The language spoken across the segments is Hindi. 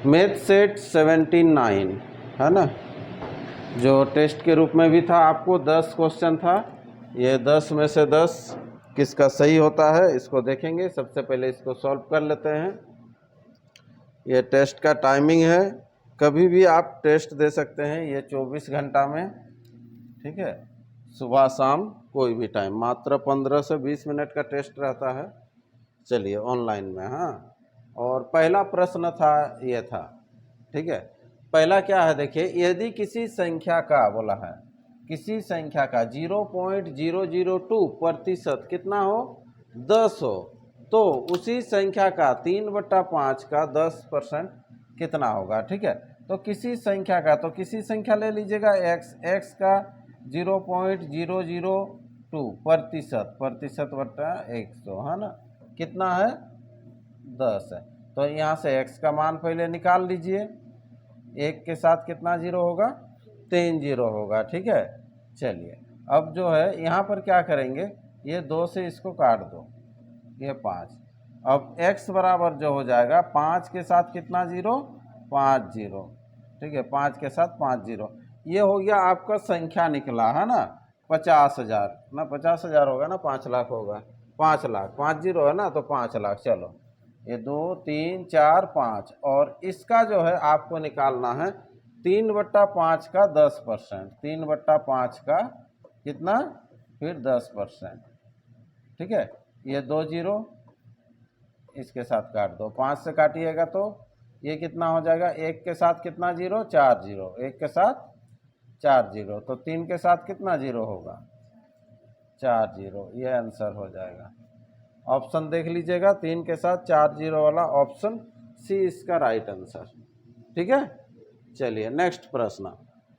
मैथ सेट 79 है ना, जो टेस्ट के रूप में भी था। आपको 10 क्वेश्चन था, ये 10 में से 10 किसका सही होता है इसको देखेंगे। सबसे पहले इसको सॉल्व कर लेते हैं। ये टेस्ट का टाइमिंग है, कभी भी आप टेस्ट दे सकते हैं, ये 24 घंटा में, ठीक है, सुबह शाम कोई भी टाइम, मात्र 15 से 20 मिनट का टेस्ट रहता है। चलिए ऑनलाइन में, हाँ। और पहला प्रश्न था, ये था, ठीक है। पहला क्या है देखिए, यदि किसी संख्या का बोला है, किसी संख्या का 0.002% कितना हो, 10 हो, तो उसी संख्या का 3/5 का 10% कितना होगा, ठीक है। तो किसी संख्या का, तो किसी संख्या ले लीजिएगा x का 0.002% बटा 100 है ना, कितना है, 10 है। तो यहाँ से x का मान पहले निकाल लीजिए, 1 के साथ कितना जीरो होगा, 3 जीरो होगा, ठीक है। चलिए अब जो है यहाँ पर क्या करेंगे, ये 2 से इसको काट दो, ये 5। अब x बराबर जो हो जाएगा 5 के साथ कितना जीरो, 5 जीरो, ठीक है, 5 के साथ 5 जीरो। ये हो गया आपका संख्या निकला है ना, 50,000 ना, 50,000 होगा ना, 5 लाख होगा, 5 लाख, 5 जीरो है ना, तो 5 लाख। चलो ये 2 3 4 5, और इसका जो है आपको निकालना है 3/5 का 10%, 3/5 का कितना, फिर 10%, ठीक है। ये 2 जीरो इसके साथ काट दो, 5 से काटिएगा तो ये कितना हो जाएगा, 1 के साथ कितना जीरो, 4 जीरो, 1 के साथ 4 जीरो, तो 3 के साथ कितना जीरो होगा, 4 जीरो, ये आंसर हो जाएगा। ऑप्शन देख लीजिएगा, 3 के साथ 4 जीरो वाला ऑप्शन सी इसका राइट आंसर, ठीक है। चलिए नेक्स्ट प्रश्न,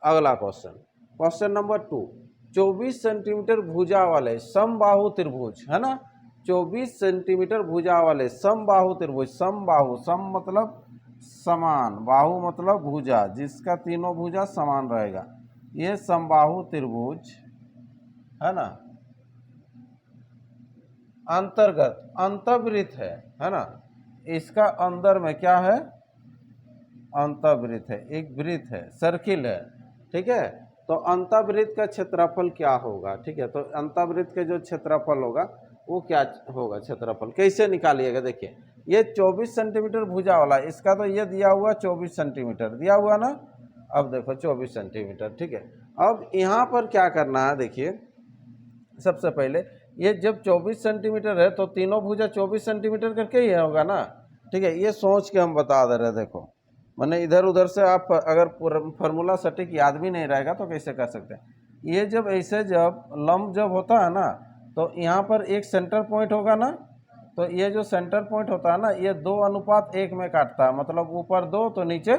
अगला क्वेश्चन, क्वेश्चन नंबर 2। 24 सेंटीमीटर भुजा वाले समबाहु त्रिभुज है ना, 24 सेंटीमीटर भुजा वाले समबाहु त्रिभुज, समबाहु, सम मतलब समान, बाहु मतलब भुजा, जिसका तीनों भुजा समान रहेगा, ये समबाहु त्रिभुज है ना, अंतर्गत अंतर्वृत्त है ना, इसका अंदर में क्या है, अंतर्वृत्त है, एक वृत्त है, सर्किल है, ठीक है। तो अंतर्वृत्त का क्षेत्रफल क्या होगा, ठीक है। तो अंतर्वृत्त के जो क्षेत्रफल होगा वो क्या होगा, क्षेत्रफल कैसे निकालिएगा, देखिए ये 24 सेंटीमीटर भुजा वाला, इसका तो ये दिया हुआ 24 सेंटीमीटर दिया हुआ ना, अब देखो 24 सेंटीमीटर, ठीक है। अब यहाँ पर क्या करना है, देखिए सबसे पहले ये जब 24 सेंटीमीटर है तो तीनों भुजा 24 सेंटीमीटर करके ही होगा ना, ठीक है। ये सोच के हम बता दे रहे, देखो मैंने इधर उधर से आप अगर फार्मूला सटीक याद भी नहीं रहेगा तो कैसे कर सकते हैं। ये जब ऐसे जब लंब जब होता है ना, तो यहाँ पर एक सेंटर पॉइंट होगा ना, तो ये जो सेंटर पॉइंट होता है ना, ये 2:1 में काटता है, मतलब ऊपर 2 तो नीचे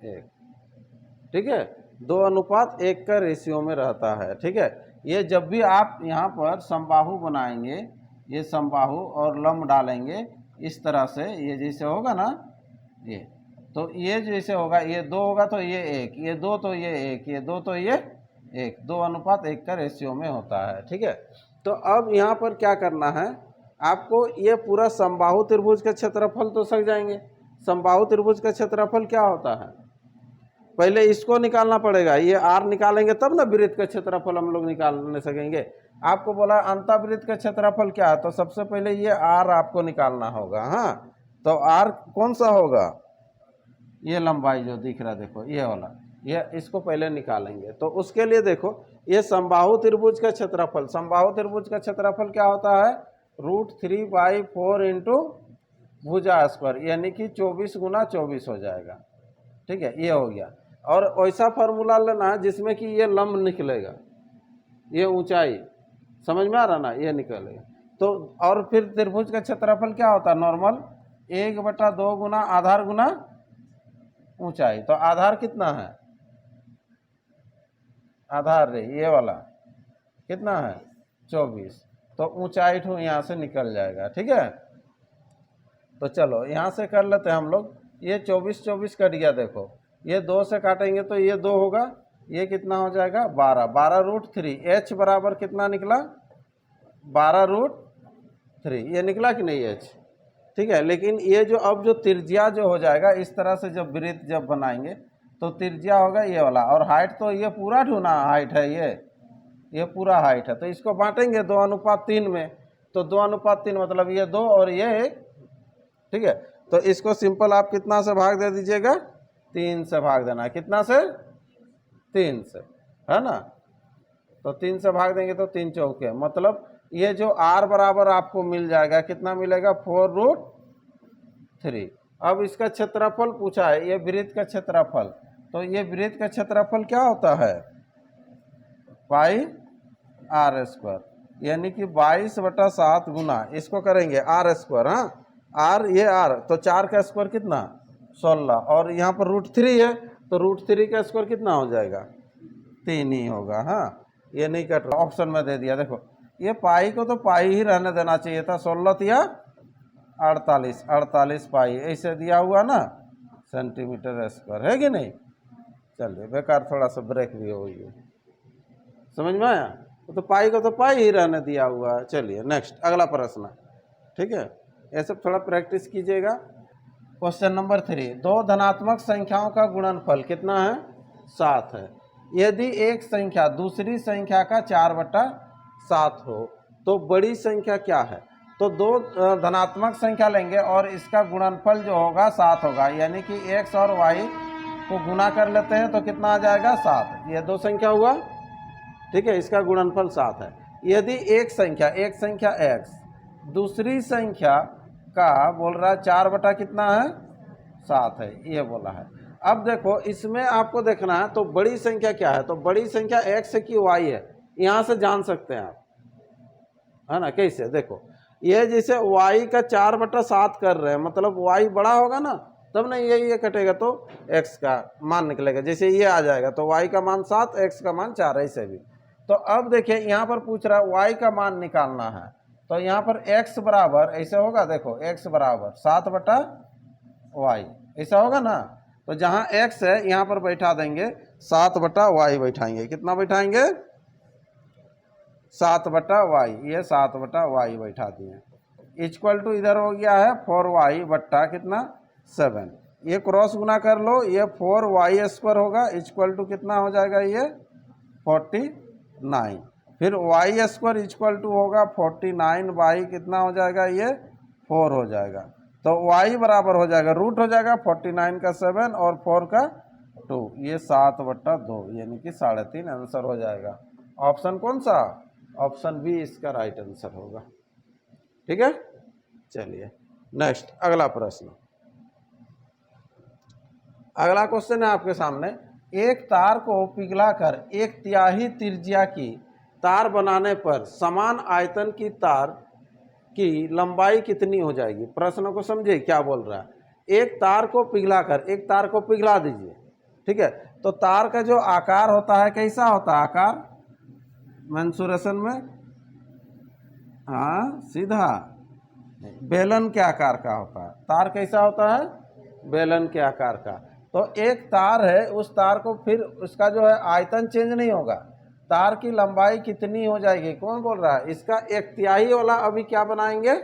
1, ठीक है, 2:1 का रेशियो में रहता है, ठीक है। ये जब भी आप यहाँ पर समबाहु बनाएंगे, ये समबाहु और लंब डालेंगे इस तरह से, ये जैसे होगा ना, ये तो ये जैसे होगा, ये 2 होगा तो ये 1, ये 2 तो ये 1, ये 2 तो ये 1, 2:1 का रेशियो में होता है, ठीक है। तो अब यहाँ पर क्या करना है आपको, ये पूरा समबाहु त्रिभुज का क्षेत्रफल तो सक जाएंगे। समबाहु त्रिभुज का क्षेत्रफल क्या होता है, पहले इसको निकालना पड़ेगा, ये आर निकालेंगे तब ना वृत्त का क्षेत्रफल हम लोग निकाल सकेंगे। आपको बोला अंतःवृत्त का क्षेत्रफल क्या है, तो सबसे पहले ये आर आपको निकालना होगा, हाँ। तो आर कौन सा होगा, ये लंबाई जो दिख रहा है देखो ये वाला, ये इसको पहले निकालेंगे। तो उसके लिए देखो, ये समबाहु त्रिभुज का क्षेत्रफल, समबाहु त्रिभुज का क्षेत्रफल क्या होता है, √3/4 इंटू भुजा स्क्वायर, यानी कि 24 गुना 24 हो जाएगा, ठीक है, ये हो गया। और ऐसा फार्मूला लेना है जिसमें कि ये लंब निकलेगा, ये ऊंचाई समझ में आ रहा ना, ये निकलेगा। तो और फिर त्रिभुज का क्षेत्रफल क्या होता है, नॉर्मल 1/2 गुना आधार गुना ऊंचाई। तो आधार कितना है, आधार रे ये वाला कितना है, 24, तो ऊंचाई ठो यहाँ से निकल जाएगा, ठीक है। तो चलो यहाँ से कर लेते हैं हम लोग, ये 24 कट गया, देखो ये 2 से काटेंगे तो ये 2 होगा, ये कितना हो जाएगा 12, 12√3, h बराबर कितना निकला 12√3, ये निकला कि नहीं h, ठीक है। लेकिन ये जो अब जो त्रिज्या जो हो जाएगा इस तरह से जब वृत्त जब बनाएंगे तो त्रिज्या होगा ये वाला, और हाइट तो ये पूरा ढूंढना हाइट है, ये पूरा हाइट है। तो इसको बांटेंगे 2:3 में, तो 2:3 मतलब ये 2 और ये 1, ठीक है। तो इसको सिंपल आप कितना से भाग दे दीजिएगा, 3 से भाग देना है। कितना से, 3 से, है ना। तो 3 से भाग देंगे तो 3 चौके, मतलब ये जो r बराबर आपको मिल जाएगा, कितना मिलेगा, 4√3। अब इसका क्षेत्रफल पूछा है, ये वृत्त का क्षेत्रफल, तो ये वृत्त का क्षेत्रफल क्या होता है, πr², यानी कि 22/7 गुना इसको करेंगे r²। हाँ, r ये r, तो 4 का स्क्वायर कितना, 16, और यहाँ पर √3 है तो √3 का स्क्वायर कितना हो जाएगा, 3 ही होगा। हाँ, ये नहीं कट रहा, ऑप्शन में दे दिया। देखो ये पाई को तो पाई ही रहने देना चाहिए था, 16 या 48 पाई ऐसे दिया हुआ ना, सेंटीमीटर स्क्वायर, है कि नहीं। चलिए, बेकार थोड़ा सा ब्रेक भी हो गई, समझ में आया। तो पाई को तो पाई ही रहने दिया हुआ है। चलिए नेक्स्ट, अगला प्रश्न, ठीक है। ये सब थोड़ा प्रैक्टिस कीजिएगा। क्वेश्चन नंबर 3, दो धनात्मक संख्याओं का गुणनफल कितना है, 7 है। यदि एक संख्या दूसरी संख्या का 4/7 हो तो बड़ी संख्या क्या है। तो दो धनात्मक संख्या लेंगे और इसका गुणनफल जो होगा 7 होगा, यानी कि x और y को गुना कर लेते हैं तो कितना आ जाएगा, 7। ये दो संख्या हुआ, ठीक है, इसका गुणनफल 7 है। यदि एक संख्या x दूसरी संख्या का बोल रहा है 4 कितना है, 7 है, ये बोला है। अब देखो इसमें आपको देखना है तो बड़ी संख्या क्या है, तो बड़ी संख्या x है कि y है, यहाँ से जान सकते हैं आप, है ना। कैसे, देखो ये जैसे y का 4/7 कर रहे हैं, मतलब y बड़ा होगा ना, तब ना ये कटेगा तो x का मान निकलेगा। जैसे ये आ जाएगा तो y का मान 7, x का मान 4, ऐसे भी। तो अब देखिए यहाँ पर पूछ रहा है y का मान निकालना है, तो यहाँ पर x बराबर ऐसे होगा, देखो x बराबर 7/y, ऐसा होगा ना। तो जहाँ x है यहाँ पर बैठा देंगे 7/y बैठाएंगे, कितना बैठाएंगे, 7/y, ये 7/y बैठा दिए। इक्वल टू इधर हो गया है 4y बट्टा कितना, 7। ये क्रॉस गुना कर लो, ये 4y² होगा, इक्वल टू कितना हो जाएगा, ये 49। फिर y² इक्वल टू होगा 49/, कितना हो जाएगा, ये 4 हो जाएगा। तो y बराबर हो जाएगा, रूट हो जाएगा 49 का 7 और 4 का 2, ये 7/2, यानी कि 3.5 आंसर हो जाएगा। ऑप्शन कौन सा, ऑप्शन बी इसका राइट आंसर होगा, ठीक है। चलिए नेक्स्ट, अगला प्रश्न। अगला क्वेश्चन है आपके सामने, एक तार को पिघलाकर 1/3 त्रिज्या की तार बनाने पर समान आयतन की तार की लंबाई कितनी हो जाएगी। प्रश्न को समझे क्या बोल रहा है। एक तार को पिघलाकर, एक तार को पिघला दीजिए, ठीक है। तो तार का जो आकार होता है कैसा होता है, आकार मेंसुरेशन में, हाँ सीधा बेलन के आकार का होता है। तार कैसा होता है, बेलन के आकार का। तो एक तार है, उस तार को फिर उसका जो है आयतन चेंज नहीं होगा, तार की लंबाई कितनी हो जाएगी, कौन बोल रहा है। इसका 1/3 वाला अभी क्या बनाएंगे,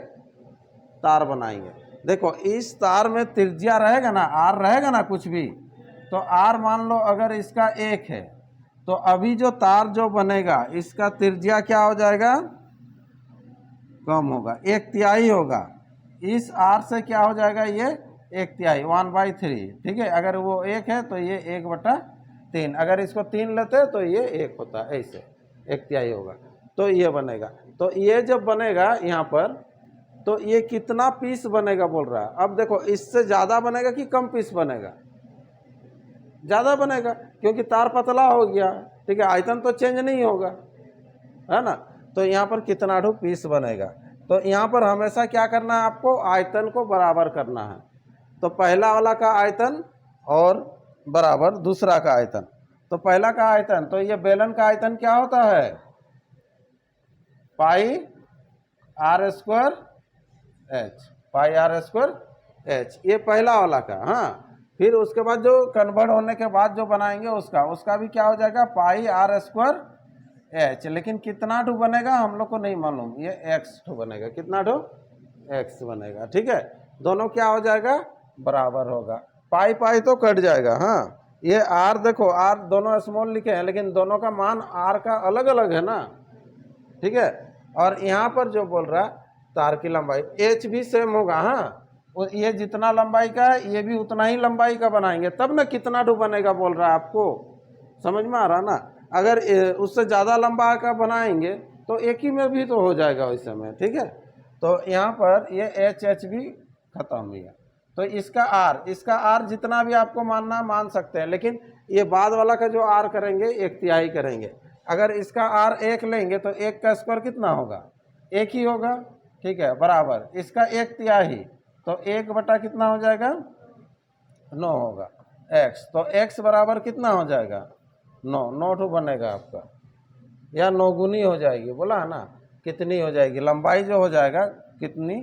तार बनाएंगे। देखो इस तार में त्रिज्या रहेगा ना, r रहेगा ना कुछ भी, तो r मान लो अगर इसका 1 है, तो अभी जो तार जो बनेगा इसका त्रिज्या क्या हो जाएगा, कम होगा, 1/3 होगा। इस r से क्या हो जाएगा, ये 1/3, 1/3, ठीक है। अगर वो 1 है तो ये 1/3, अगर इसको 3 लेते हैं तो ये 1 होता है, ऐसे 1/3 होगा। तो ये बनेगा, तो ये जब बनेगा यहाँ पर, तो ये कितना पीस बनेगा बोल रहा है। अब देखो इससे ज़्यादा बनेगा कि कम पीस बनेगा, ज़्यादा बनेगा, क्योंकि तार पतला हो गया, ठीक है, आयतन तो चेंज नहीं होगा, है ना। तो यहाँ पर कितना पीस बनेगा, तो यहाँ पर हमेशा क्या करना है आपको, आयतन को बराबर करना है। तो पहला वाला का आयतन और बराबर दूसरा का आयतन। तो पहला का आयतन, तो ये बेलन का आयतन क्या होता है, πr²h, ये पहला वाला का। हाँ, फिर उसके बाद जो कन्वर्ट होने के बाद जो बनाएंगे उसका भी क्या हो जाएगा, πr²h। लेकिन कितना बनेगा हम लोग को नहीं मालूम, ये x बनेगा, कितना x बनेगा, ठीक है। दोनों क्या हो जाएगा, बराबर होगा। पाई पाई तो कट जाएगा। हाँ, ये आर देखो, आर दोनों स्मॉल लिखे हैं लेकिन दोनों का मान आर का अलग अलग है ना, ठीक है। और यहाँ पर जो बोल रहा तार की लंबाई एच भी सेम होगा। हाँ, ये जितना लंबाई का है ये भी उतना ही लंबाई का बनाएंगे तब ना कितना डू बनेगा बोल रहा है, आपको समझ में आ रहा ना। अगर उससे ज़्यादा लंबा का बनाएंगे तो एक ही में भी तो हो जाएगा उस समय, ठीक है। तो यहाँ पर ये एच एच भी खत्म हो गया। तो इसका आर जितना भी आपको मानना मान सकते हैं, लेकिन ये बाद वाला का जो आर करेंगे 1/3 करेंगे। अगर इसका आर 1 लेंगे तो 1 का स्क्वायर कितना होगा, 1 ही होगा, ठीक है, बराबर इसका 1/3 तो 1 बटा कितना हो जाएगा, 9 होगा x। तो x बराबर कितना हो जाएगा, 9। 9 बनेगा आपका, या 9 गुनी हो जाएगी, बोला है ना, कितनी हो जाएगी लंबाई जो हो जाएगा कितनी,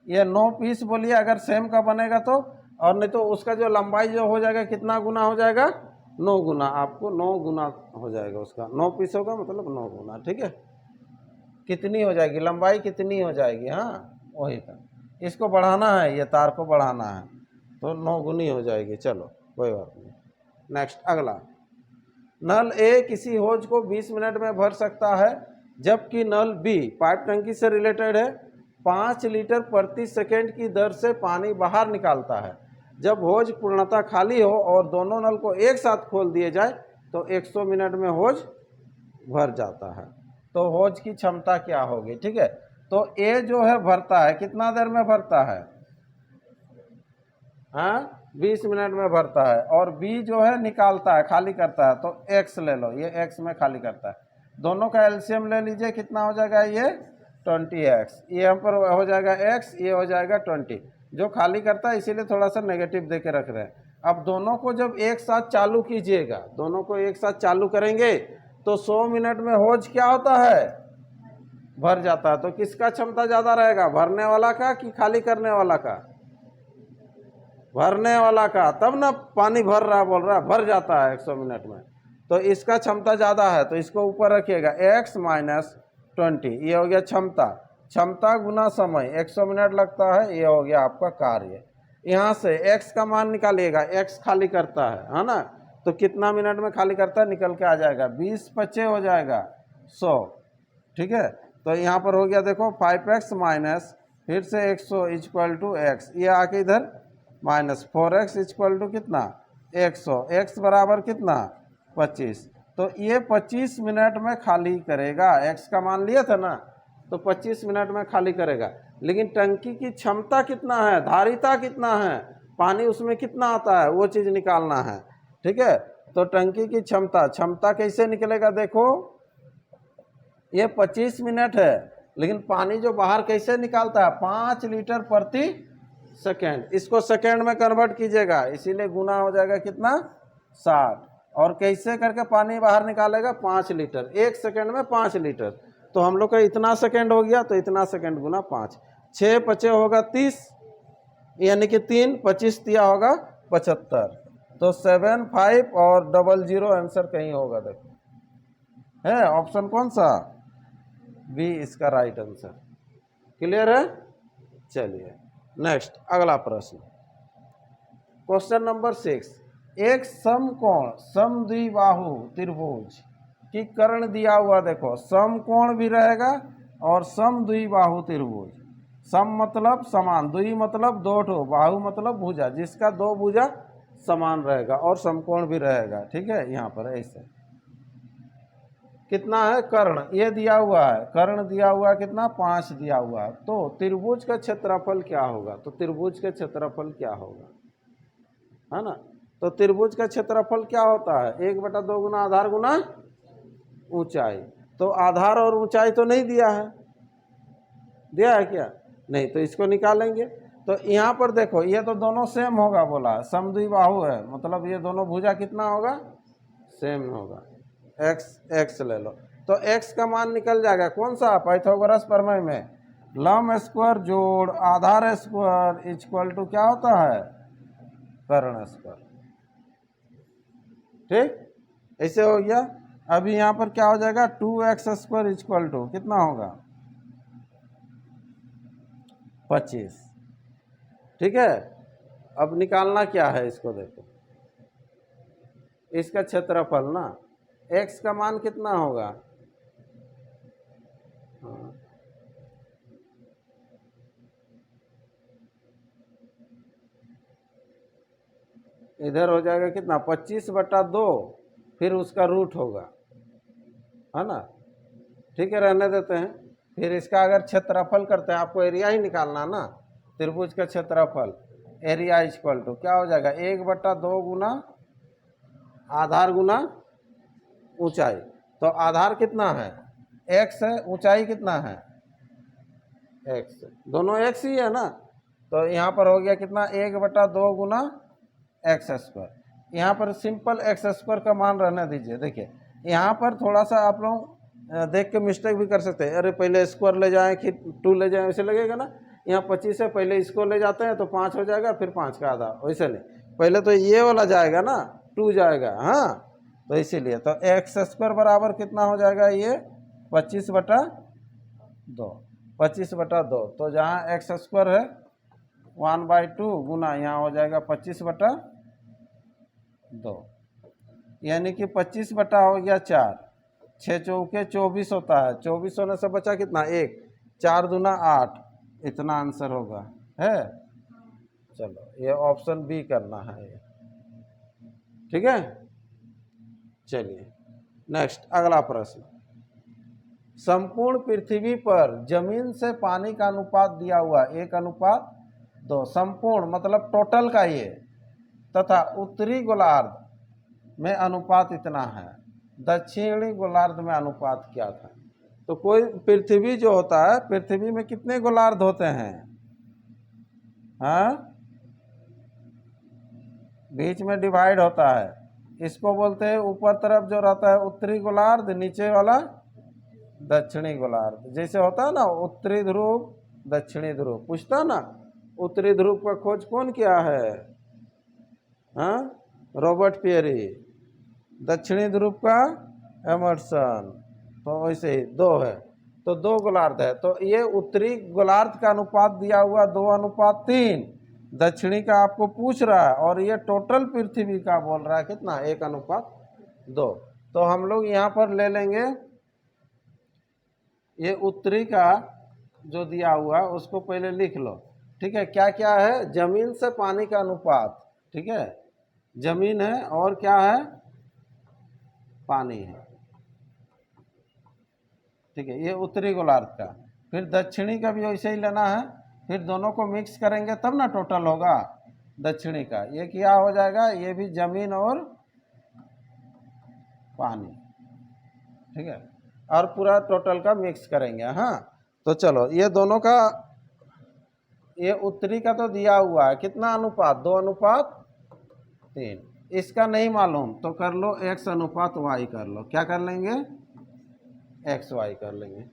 ये 9 पीस बोलिए अगर सेम का बनेगा तो, और नहीं तो उसका जो लंबाई जो हो जाएगा कितना गुना हो जाएगा, 9 गुना। आपको 9 गुना हो जाएगा उसका, 9 पीस होगा मतलब 9 गुना, ठीक है। कितनी हो जाएगी लंबाई, कितनी हो जाएगी, हाँ वही था। इसको बढ़ाना है, ये तार को बढ़ाना है तो 9 गुनी हो जाएगी। चलो कोई बात नहीं। नेक्स्ट अगला, नल ए किसी होज को 20 मिनट में भर सकता है, जबकि नल बी पाइप टंकी से रिलेटेड है 5 लीटर प्रति सेकेंड की दर से पानी बाहर निकालता है। जब होज पूर्णतः खाली हो और दोनों नल को एक साथ खोल दिए जाए तो 100 मिनट में होज भर जाता है। तो होज की क्षमता क्या होगी, ठीक है। तो ए जो है भरता है, कितना देर में भरता है, हाँ 20 मिनट में भरता है। और बी जो है निकालता है, खाली करता है, तो एक्स ले लो, ये एक्स में खाली करता है। दोनों का एलसीएम ले लीजिए, कितना हो जाएगा, ये 20x, ये यहाँ पर हो जाएगा x, ये हो जाएगा 20। जो खाली करता है इसीलिए थोड़ा सा नेगेटिव दे के रख रहे हैं। अब दोनों को जब एक साथ चालू कीजिएगा, दोनों को एक साथ चालू करेंगे तो 100 मिनट में होज क्या होता है, भर जाता है। तो किसका क्षमता ज़्यादा रहेगा, भरने वाला का कि खाली करने वाला का, भरने वाला का, तब ना पानी भर रहा बोल रहा है, भर जाता है 100 मिनट में। तो इसका क्षमता ज़्यादा है तो इसको ऊपर रखिएगा, x माइनस 20, ये हो गया क्षमता। क्षमता गुना समय, 100 मिनट लगता है, ये हो गया आपका कार्य। यहाँ से x का मान निकालिएगा, x खाली करता है ना, तो कितना मिनट में खाली करता है निकल के आ जाएगा, 20 25 हो जाएगा 100, ठीक है। तो यहाँ पर हो गया देखो 5x माइनस फिर से 100 इक्वल टू x, ये आके इधर माइनस 4x इक्वल टू कितना 100, x बराबर कितना 25। तो ये 25 मिनट में खाली करेगा, x का मान लिया था ना, तो 25 मिनट में खाली करेगा। लेकिन टंकी की क्षमता कितना है, धारिता कितना है, पानी उसमें कितना आता है, वो चीज़ निकालना है, ठीक है। तो टंकी की क्षमता कैसे निकलेगा, देखो ये 25 मिनट है लेकिन पानी जो बाहर कैसे निकालता है, 5 लीटर प्रति सेकेंड। इसको सेकेंड में कन्वर्ट कीजिएगा, इसीलिए गुना हो जाएगा कितना 60। और कैसे करके पानी बाहर निकालेगा, 5 लीटर, 1 सेकेंड में 5 लीटर। तो हम लोग का इतना सेकेंड हो गया, तो इतना सेकेंड गुना 5, 6 5 होगा 30, यानी कि 3 25 दिया होगा 75। तो 7 5 और 00 आंसर कहीं होगा, देखो है ऑप्शन कौन सा, बी इसका राइट आंसर। क्लियर है। चलिए नेक्स्ट अगला प्रश्न, क्वेश्चन नंबर 6, एक समकोण समद्विबाहु त्रिभुज की कर्ण दिया हुआ, देखो समकोण भी रहेगा और समद्विबाहु त्रिभुज, सम मतलब समान, द्वि मतलब दो ठो, बाहु मतलब भुजा, जिसका दो भुजा समान रहेगा और समकोण भी रहेगा, ठीक है। यहाँ पर ऐसे कितना है कर्ण, ये दिया हुआ है, कर्ण दिया हुआ है कितना 5 दिया हुआ है। तो त्रिभुज का क्षेत्रफल क्या होगा, तो त्रिभुज का क्षेत्रफल क्या होगा, है ना। तो त्रिभुज का क्षेत्रफल क्या होता है, 1/2 गुना आधार गुना ऊंचाई। तो आधार और ऊंचाई तो नहीं दिया है, दिया है क्या, नहीं, तो इसको निकालेंगे। तो यहाँ पर देखो ये तो दोनों सेम होगा, बोला समद्विबाहु है, मतलब ये दोनों भुजा कितना होगा, सेम होगा। x ले लो, तो x का मान निकल जाएगा कौन सा, पाइथागोरस प्रमेय में लंब स्क्वायर जोड़ आधार स्क्वायर इक्वल टू क्या होता है, कर्ण स्क्वायर, ठीक, ऐसे हो गया। अभी यहाँ पर क्या हो जाएगा, 2x स्क्वायर इक्वल टू कितना होगा 25, ठीक है। अब निकालना क्या है इसको, देखो इसका क्षेत्रफल ना, x का मान कितना होगा, हाँ, इधर हो जाएगा कितना 25/2, फिर उसका रूट होगा, है ना। ठीक है, रहने देते हैं। फिर इसका अगर क्षेत्रफल करते हैं, आपको एरिया ही निकालना ना, त्रिभुज का क्षेत्रफल एरिया इक्वल टू क्या हो जाएगा 1/2 गुना आधार गुना ऊंचाई। तो आधार कितना है x है, ऊंचाई कितना है x, दोनों x ही है ना। तो यहाँ पर हो गया कितना 1/2 गुना एक्स स्क्वायर। यहाँ पर सिंपल एक्स स्क्वायर का मान रहने दीजिए। देखिए यहाँ पर थोड़ा सा आप लोग देख के मिस्टेक भी कर सकते हैं, अरे पहले स्क्वायर ले जाएं कि 2 ले जाएं, वैसे लगेगा ना। यहाँ 25 है, पहले इसको ले जाते हैं तो 5 हो जाएगा, फिर 5 का आधा, वैसे नहीं, पहले तो ये वाला जाएगा ना, 2 जाएगा। हाँ, तो इसीलिए तो एक्स स्क्वायर बराबर कितना हो जाएगा, ये 25/2, 25/2। तो जहाँ एक्स स्क्वायर है 1/2 गुना यहाँ हो जाएगा 25/2, यानी कि 25 बटा हो गया 4, 6 चौके 24 होता है, 24 होने से बचा कितना 1, 4 दूना 8, इतना आंसर होगा है। चलो ये ऑप्शन बी करना है ये, ठीक है। चलिए नेक्स्ट अगला प्रश्न, संपूर्ण पृथ्वी पर जमीन से पानी का अनुपात दिया हुआ 1:2, संपूर्ण मतलब टोटल का ये, तथा उत्तरी गोलार्ध में अनुपात इतना है, दक्षिणी गोलार्ध में अनुपात क्या था। तो कोई पृथ्वी जो होता है, पृथ्वी में कितने गोलार्ध होते हैं, हाँ, बीच में डिवाइड होता है, इसको बोलते हैं ऊपर तरफ जो रहता है उत्तरी गोलार्ध, नीचे वाला दक्षिणी गोलार्ध। जैसे होता है ना उत्तरी ध्रुव दक्षिणी ध्रुव, पूछता ना उत्तरी ध्रुव का खोज कौन किया है, हाँ, रॉबर्ट पियरी, दक्षिणी ध्रुव का एमर्सन। तो वैसे ही 2 है, तो 2 गोलार्ध है। तो ये उत्तरी गोलार्ध का अनुपात दिया हुआ 2:3, दक्षिणी का आपको पूछ रहा है, और ये टोटल पृथ्वी का बोल रहा है कितना 1:2। तो हम लोग यहाँ पर ले लेंगे ये उत्तरी का जो दिया हुआ उसको पहले लिख लो, ठीक है। क्या क्या है, जमीन से पानी का अनुपात, ठीक है, जमीन है और क्या है, पानी है, ठीक है, ये उत्तरी गोलार्ध का। फिर दक्षिणी का भी वैसे ही लेना है, फिर दोनों को मिक्स करेंगे तब ना टोटल होगा दक्षिणी का। ये क्या हो जाएगा, ये भी जमीन और पानी, ठीक है, और पूरा टोटल का मिक्स करेंगे। हाँ, तो चलो ये दोनों का, ये उत्तरी का तो दिया हुआ है कितना अनुपात 2:3, इसका नहीं मालूम तो कर लो x/y कर लो, क्या कर लेंगे xy कर लेंगे।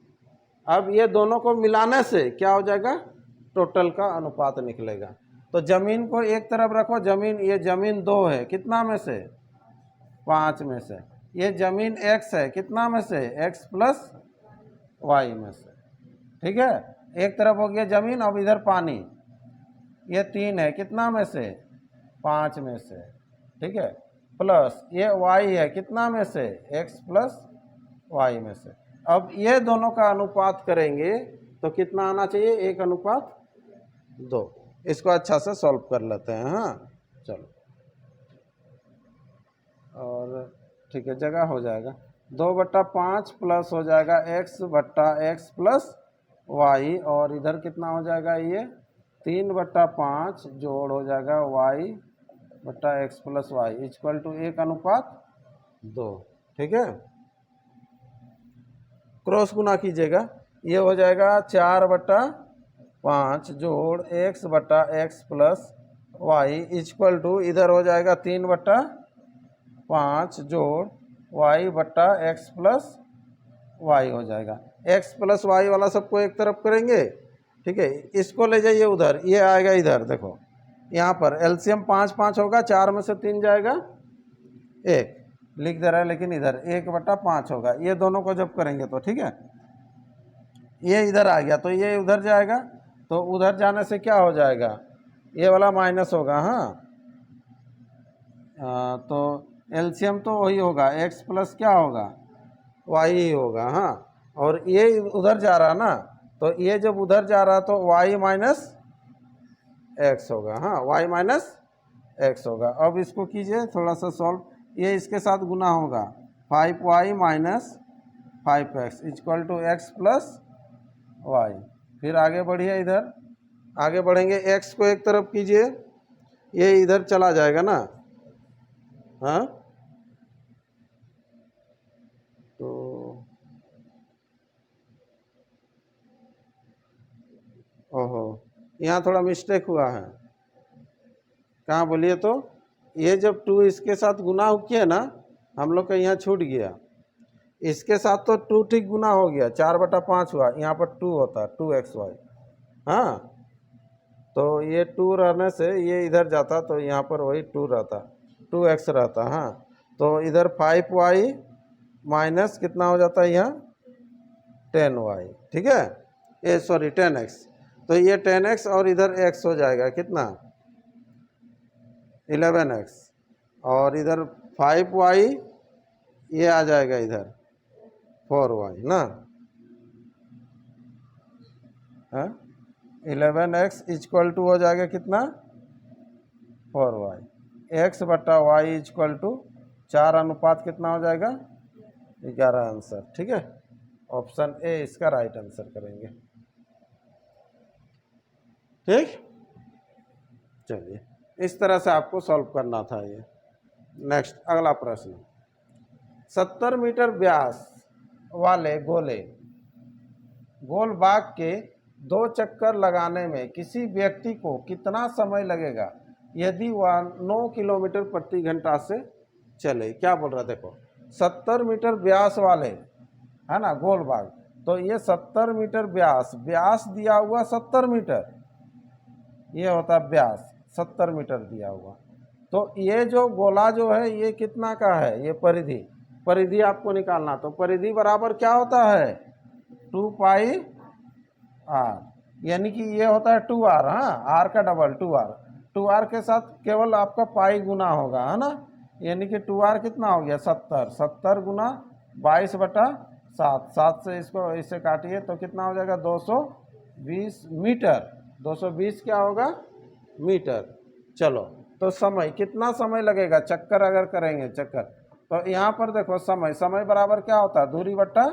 अब ये दोनों को मिलाने से क्या हो जाएगा, टोटल का अनुपात निकलेगा। तो जमीन को एक तरफ रखो, जमीन, ये जमीन 2 है, कितना में से 5 में से, ये जमीन x है, कितना में से x + y में से, ठीक है, एक तरफ हो गया जमीन। अब इधर पानी, ये 3 है, कितना में से 5 में से, ठीक है, प्लस ये y है, कितना में से x + y में से। अब ये दोनों का अनुपात करेंगे तो कितना आना चाहिए 1:2। इसको अच्छा से सॉल्व कर लेते हैं। हाँ चलो, और ठीक है, जगह हो जाएगा 2/5 प्लस हो जाएगा x/x + y, और इधर कितना हो जाएगा ये 3/5 जोड़ हो जाएगा y/x + y इक्वल टू 1:2, ठीक है। क्रॉस गुना कीजिएगा, ये हो जाएगा 4/5 जोड़ x/x + y इक्वल टू, इधर हो जाएगा 3/5 जोड़ y/x + y हो जाएगा। x + y वाला सबको एक तरफ करेंगे, ठीक है, इसको ले जाइए उधर, ये आएगा इधर, देखो यहाँ पर एलसीएम 5 होगा, 4 में से 3 जाएगा 1, लिख दे रहा है लेकिन इधर 1/5 होगा। ये दोनों को जब करेंगे तो ठीक है, ये इधर आ गया तो ये उधर जाएगा, तो उधर जाने से क्या हो जाएगा ये वाला माइनस होगा। हाँ तो एलसीएम तो वही होगा, x प्लस क्या होगा, y ही होगा। हाँ और ये उधर जा रहा ना, तो ये जब उधर जा रहा तो y माइनस एक्स होगा। हाँ y माइनस एक्स होगा। अब इसको कीजिए थोड़ा सा सॉल्व, ये इसके साथ गुना होगा, 5y minus 5x equal to x plus y. फिर आगे बढ़िए, इधर आगे बढ़ेंगे, x को एक तरफ कीजिए, ये इधर चला जाएगा ना। हाँ तो ओहो, यहाँ थोड़ा मिस्टेक हुआ है। कहाँ बोलिए तो, ये जब 2 इसके साथ गुना किया ना, हम लोग का यहाँ छूट गया, इसके साथ तो 2 ठीक गुना हो गया, 4/5 हुआ, यहाँ पर 2 होता, 2xy। हाँ तो ये 2 रहने से ये इधर जाता तो यहाँ पर वही 2 रहता, 2x रहता। हाँ तो इधर 5y माइनस कितना हो जाता है यहाँ 10y, ठीक है, ये सॉरी 10x, तो ये 10x और इधर x हो जाएगा कितना 11x, और इधर 5y ये आ जाएगा इधर 4y ना। हाँ 11x इक्वल टू हो जाएगा कितना 4y, x बटा वाई इक्वल टू 4 अनुपात कितना हो जाएगा 11 आंसर। ठीक है, ऑप्शन ए इसका राइट आंसर करेंगे। ठीक, चलिए इस तरह से आपको सॉल्व करना था ये। नेक्स्ट अगला प्रश्न, 70 मीटर व्यास वाले गोल बाग के 2 चक्कर लगाने में किसी व्यक्ति को कितना समय लगेगा यदि वह 9 किलोमीटर प्रति घंटा से चले। क्या बोल रहा, देखो 70 मीटर व्यास वाले है ना गोल बाग, तो ये 70 मीटर व्यास दिया हुआ 70 मीटर, ये होता है व्यास 70 मीटर दिया हुआ। तो ये जो गोला जो है ये कितना का है, ये परिधि आपको निकालना, तो परिधि बराबर क्या होता है 2 पाई आर, यानी कि ये होता है 2r। हाँ आर का डबल 2r के साथ केवल आपका पाई गुना होगा, है ना, यानी कि 2r कितना हो गया 70 गुना 22/7, 7 से इसको इससे काटिए तो कितना हो जाएगा 220 मीटर, 220 क्या होगा मीटर। चलो तो समय कितना समय लगेगा, चक्कर अगर करेंगे चक्कर, तो यहाँ पर देखो समय बराबर क्या होता है दूरी बट्टा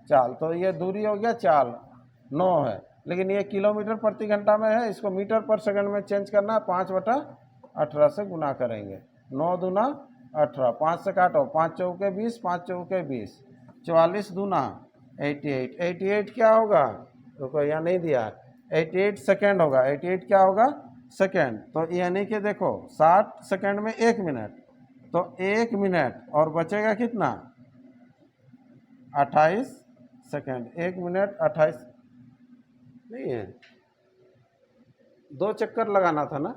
चाल, तो ये दूरी हो गया चाल 9 है, लेकिन ये किलोमीटर प्रति घंटा में है, इसको मीटर पर सेकंड में चेंज करना है, 5/18 से गुना करेंगे, 9 दूना 18, 5 से काटो, 5 चौके 20, 5 चौके 20, 44 दूना 88 क्या होगा, रुको यहाँ नहीं दिया है, 88 सेकेंड होगा, 88 क्या होगा सेकेंड, तो यानी कि देखो 60 सेकेंड में 1 मिनट, तो 1 मिनट और बचेगा कितना 28 सेकेंड, 1 मिनट 28 नहीं है, 2 चक्कर लगाना था ना,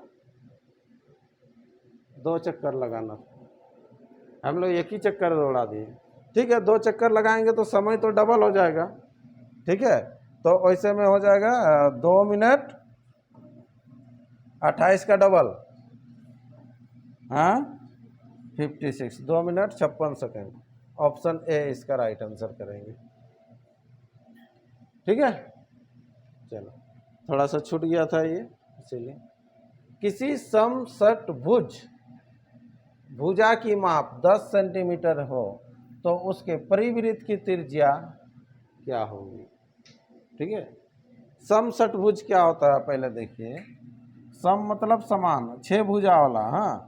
2 चक्कर लगाना था, हम लोग एक ही चक्कर दौड़ा दिए। ठीक है, 2 चक्कर लगाएंगे तो समय तो डबल हो जाएगा। ठीक है, तो वैसे में हो जाएगा 2 मिनट 28 का डबल, हाँ 56, 2 मिनट 56 सेकेंड, ऑप्शन ए इसका राइट आंसर करेंगे। ठीक है, चलो थोड़ा सा छूट गया था ये, इसीलिए किसी समषटभुज भुजा की माप 10 सेंटीमीटर हो तो उसके परिवृत्त की त्रिज्या क्या होगी। ठीक है, समषटभुज क्या होता है पहले देखिए, सम मतलब समान, 6 भुजा वाला, हाँ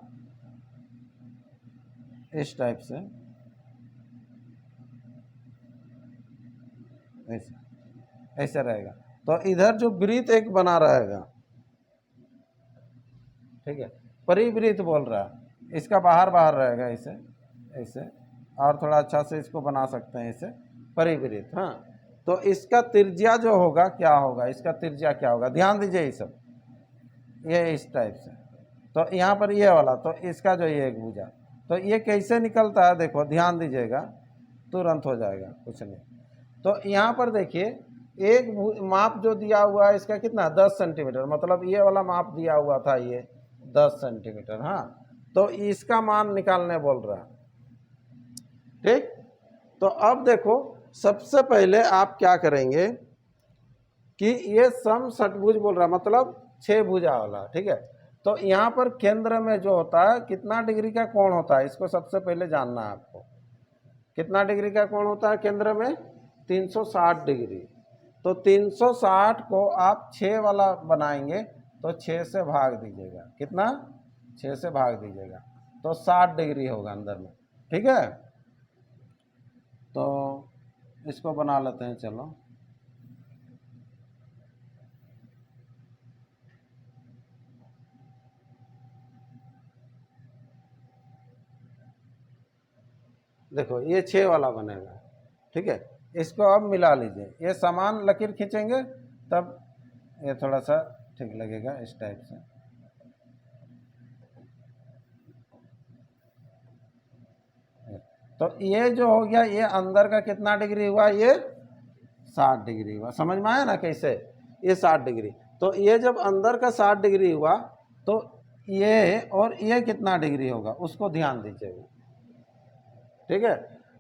इस टाइप से ऐसा रहेगा, तो इधर जो वृत्त एक बना रहेगा, ठीक है, परिवृत्त बोल रहा है, इसका बाहर रहेगा ऐसे ऐसे, और थोड़ा अच्छा से इसको बना सकते हैं इसे परिवृत्त। हाँ तो इसका त्रिज्या जो होगा क्या होगा, इसका त्रिज्या क्या होगा, ध्यान दीजिए ये सब, ये इस टाइप से, तो यहाँ पर ये वाला, तो इसका जो ये एक भुजा, तो ये कैसे निकलता है देखो ध्यान दीजिएगा, तुरंत हो जाएगा कुछ नहीं। तो यहाँ पर देखिए माप जो दिया हुआ है इसका कितना 10 सेंटीमीटर, मतलब ये वाला माप दिया हुआ था ये 10 सेंटीमीटर। हाँ, तो इसका मान निकालने बोल रहा। ठीक, तो अब देखो सबसे पहले आप क्या करेंगे कि ये सम षटभुज बोल रहा, मतलब 6 भुजा वाला। ठीक है, तो यहाँ पर केंद्र में जो होता है कितना डिग्री का कोण होता है, इसको सबसे पहले जानना है आपको। कितना डिग्री का कोण होता है केंद्र में? 360 डिग्री। तो 360 को आप 6 वाला बनाएंगे तो 6 से भाग दीजिएगा। कितना? 6 से भाग दीजिएगा तो 60 डिग्री होगा अंदर में। ठीक है, तो इसको बना लेते हैं। चलो, देखो ये 6 वाला बनेगा। ठीक है, इसको अब मिला लीजिए, ये समान लकीर खींचेंगे तब ये थोड़ा सा ठीक लगेगा इस टाइप से। तो ये जो हो गया, ये अंदर का कितना डिग्री हुआ? ये 60 डिग्री हुआ। समझ में आया ना कैसे? ये 60 डिग्री। तो ये जब अंदर का 60 डिग्री हुआ तो ये और ये कितना डिग्री होगा उसको ध्यान दीजिएगा। ठीक है,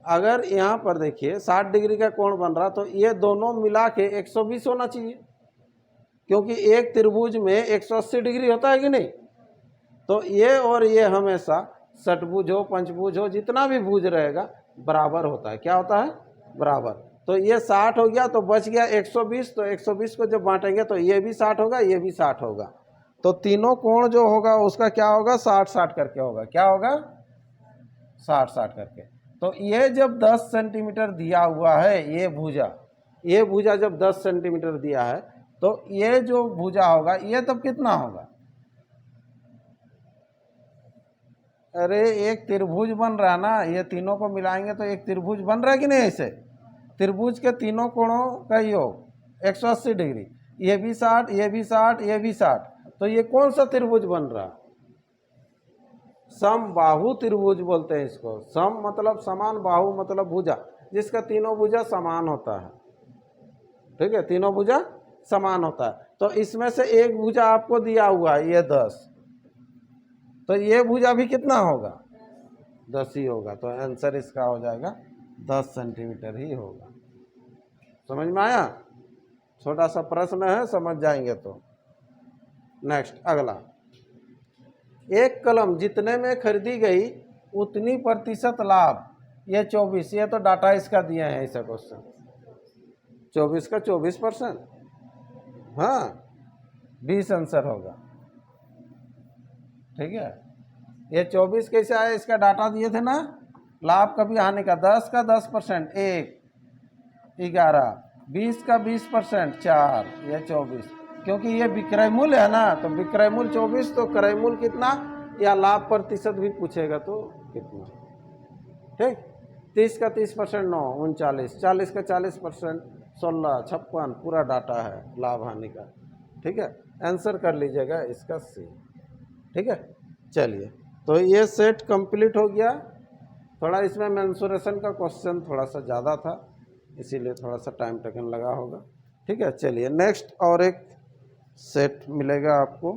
अगर यहाँ पर देखिए 60 डिग्री का कोण बन रहा तो ये दोनों मिला के 120 होना चाहिए, क्योंकि एक त्रिभुज में 180 डिग्री होता है कि नहीं। तो ये और ये हमेशा षटभुज हो पंचभुज हो जितना भी भुज रहेगा बराबर होता है। क्या होता है? बराबर। तो ये 60 हो गया तो बच गया 120। तो 120 को जब बांटेंगे तो ये भी 60 होगा, ये भी 60 होगा। तो तीनों कोण जो होगा उसका क्या होगा? 60-60 करके होगा। क्या होगा? 60-60 करके। तो ये जब 10 सेंटीमीटर दिया हुआ है, ये भुजा जब 10 सेंटीमीटर दिया है तो ये जो भुजा होगा ये तब कितना होगा? अरे एक त्रिभुज बन रहा ना, ये तीनों को मिलाएंगे तो एक त्रिभुज बन रहा है कि नहीं? ऐसे त्रिभुज के तीनों कोणों का योग 180 डिग्री, ये भी 60, ये भी 60, ये भी 60। तो ये कौन सा त्रिभुज बन रहा? समबाहु त्रिभुज बोलते हैं इसको। सम मतलब समान, बाहु मतलब भुजा, जिसका तीनों भुजा समान होता है। ठीक है, तीनों भुजा समान होता है। तो इसमें से एक भुजा आपको दिया हुआ है ये 10, तो ये भुजा भी कितना होगा? 10 ही होगा। तो आंसर इसका हो जाएगा 10 सेंटीमीटर ही होगा। समझ में आया? छोटा सा प्रश्न है, समझ जाएंगे तो। नेक्स्ट, अगला, एक कलम जितने में खरीदी गई उतनी प्रतिशत लाभ। ये 24, ये तो डाटा इसका दिया है ऐसा क्वेश्चन। 24 का 24%, हाँ 20 आंसर होगा। ठीक है, ये 24 कैसे आया? इसका डाटा दिए थे ना, लाभ कभी हानि का 10 का 10%, 1, 11, 20 का 20%, 4, ये 24। क्योंकि ये विक्रय मूल्य है ना, तो विक्रय मूल्य 24, तो क्रय मूल्य कितना या लाभ प्रतिशत भी पूछेगा तो कितना। ठीक, 30 का 30%, 9, 39, 40 का 40%, 16, 56, पूरा डाटा है लाभ हानि का। ठीक है, आंसर कर लीजिएगा इसका सी। ठीक है, चलिए, तो ये सेट कंप्लीट हो गया। थोड़ा इसमें मेंसुरेशन का क्वेश्चन थोड़ा सा ज़्यादा था, इसीलिए थोड़ा सा टाइम टेकन लगा होगा। ठीक है, चलिए नेक्स्ट और एक सेट मिलेगा आपको।